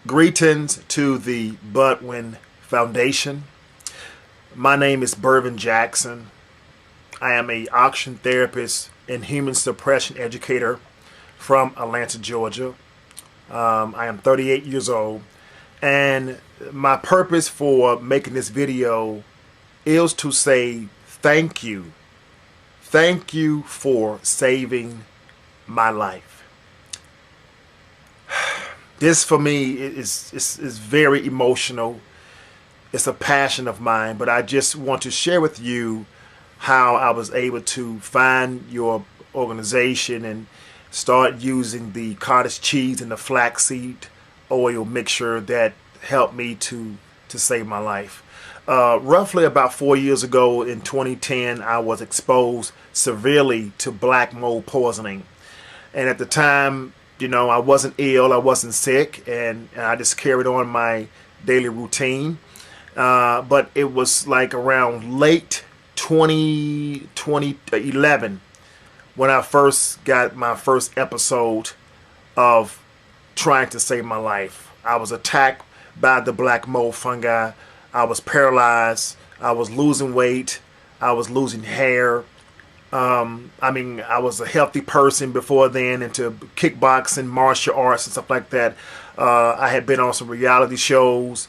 Greetings to the Budwig Foundation. My name is Bervin Jackson. I am an auction therapist and human suppression educator from Atlanta, Georgia. I am 38 years old, and my purpose for making this video is to say thank you. Thank you for saving my life. This for me is very emotional. It's a passion of mine, but I just want to share with you how I was able to find your organization and start using the cottage cheese and the flaxseed oil mixture that helped me to save my life. Roughly about 4 years ago in 2010, I was exposed severely to black mold poisoning. And at the time, you know, I wasn't ill, I wasn't sick, and I just carried on my daily routine. But it was like around late 2011 when I first got my first episode of trying to save my life. I was attacked by the black mold fungi. I was paralyzed. I was losing weight. I was losing hair. I was a healthy person before then, into kickboxing, martial arts, and stuff like that. I had been on some reality shows,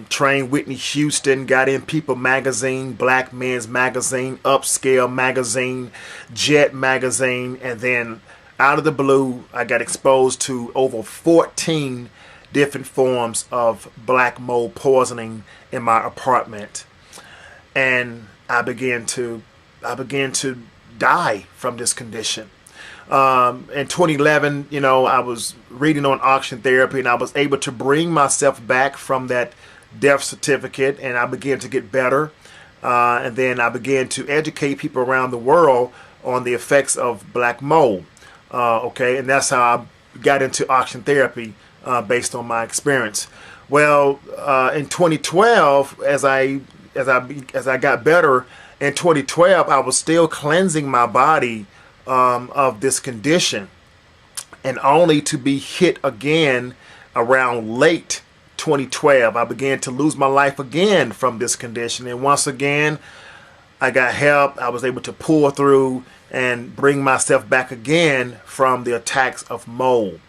trained Whitney Houston, got in People magazine, Black Men's magazine, Upscale magazine, Jet magazine, and then out of the blue, I got exposed to over 14 different forms of black mold poisoning in my apartment, and I began to die from this condition. In 2011, you know, I was reading on auction therapy, and I was able to bring myself back from that death certificate, and I began to get better. And then I began to educate people around the world on the effects of black mold. Okay, and that's how I got into auction therapy based on my experience. Well, in 2012, as I got better, in 2012, I was still cleansing my body of this condition, and only to be hit again around late 2012. I began to lose my life again from this condition, and once again, I got help. I was able to pull through and bring myself back again from the attacks of mold.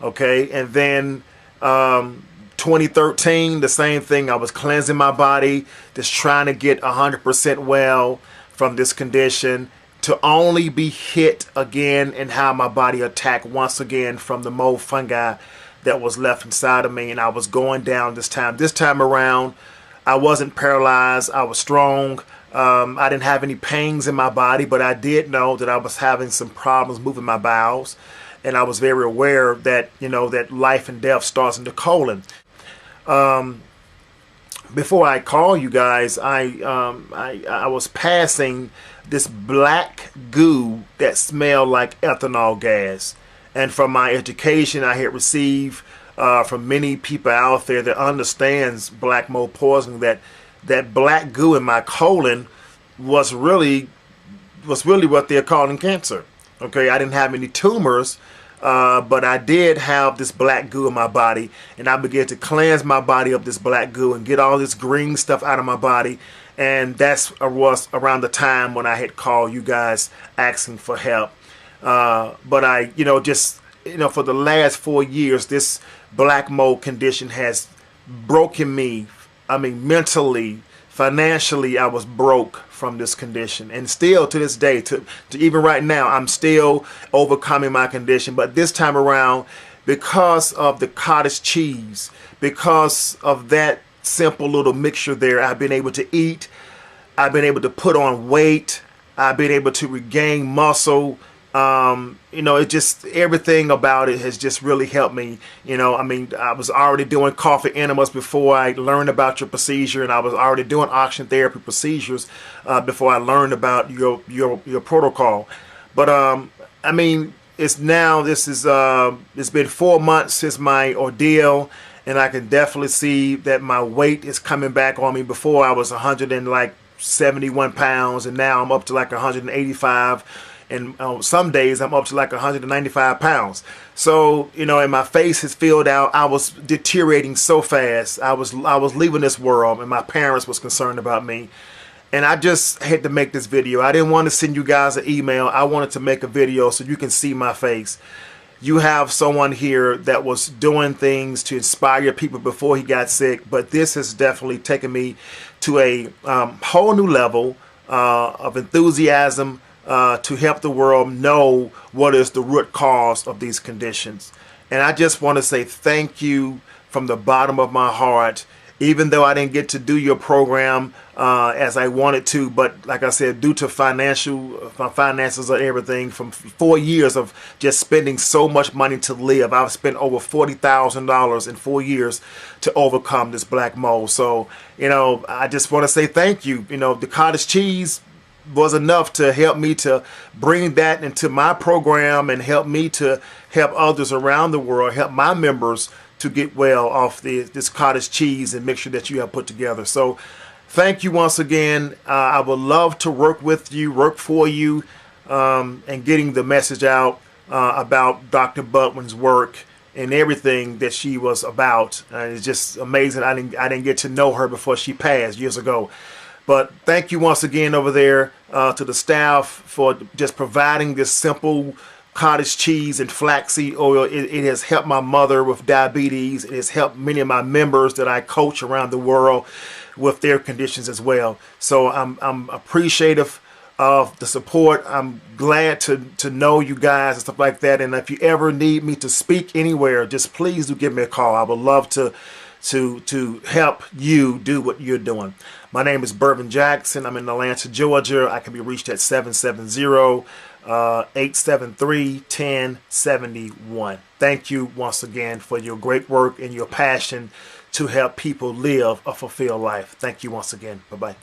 Okay, and then 2013, the same thing. I was cleansing my body, just trying to get 100% well from this condition, to only be hit again and have my body attacked once again from the mold fungi that was left inside of me. And I was going down this time. This time around, I wasn't paralyzed. I was strong. I didn't have any pains in my body, but I did know that I was having some problems moving my bowels. And I was very aware that, you know, that life and death starts in the colon. Before I call you guys, I was passing this black goo that smelled like ethanol gas, and from my education I had received from many people out there that understands black mold poisoning, that black goo in my colon was really what they're calling cancer. Okay, I didn't have any tumors. But I did have this black goo in my body, and I began to cleanse my body of this black goo and get all this green stuff out of my body. And that was around the time when I had called you guys asking for help. But I, for the last 4 years, this black mold condition has broken me. I mean, mentally, financially, I was broke from this condition, and still to this day, to even right now, I'm still overcoming my condition. But this time around, because of the cottage cheese, because of that simple little mixture there, I've been able to eat, I've been able to put on weight, I've been able to regain muscle. It just, everything about it has just really helped me. I was already doing coffee enemas before I learned about your procedure, and I was already doing auction therapy procedures before I learned about your protocol. But it's been 4 months since my ordeal, and I can definitely see that my weight is coming back on me. Before I was 171 pounds, and now I'm up to like 185. and some days I'm up to like 195 pounds. So, you know, and my face is filled out. I was deteriorating so fast. I was leaving this world, and my parents was concerned about me. And I just had to make this video. I didn't want to send you guys an email. I wanted to make a video so you can see my face. You have someone here that was doing things to inspire people before he got sick, but this has definitely taken me to a whole new level of enthusiasm to help the world know what is the root cause of these conditions. And I just want to say thank you from the bottom of my heart. Even though I didn't get to do your program as I wanted to, but like I said, due to my finances and everything, from 4 years of just spending so much money to live, I've spent over $40,000 in 4 years to overcome this black mold. So, you know, I just want to say thank you. You know, the cottage cheese was enough to help me to bring that into my program and help me to help others around the world, help my members to get well off this cottage cheese and make sure that you have put together. So thank you once again. I would love to work with you, work for you, and getting the message out about Dr. Budwig's work and everything that she was about. It's just amazing. I didn't get to know her before she passed years ago. But thank you once again over there to the staff for just providing this simple cottage cheese and flaxseed oil. It has helped my mother with diabetes. It has helped many of my members that I coach around the world with their conditions as well. So I'm appreciative of the support. I'm glad to know you guys and stuff like that. And if you ever need me to speak anywhere, just please do give me a call. I would love to help you do what you're doing. My name is Bervin Jackson. I'm in Atlanta, Georgia. I can be reached at 770-873-1071. Thank you once again for your great work and your passion to help people live a fulfilled life. Thank you once again. Bye-bye.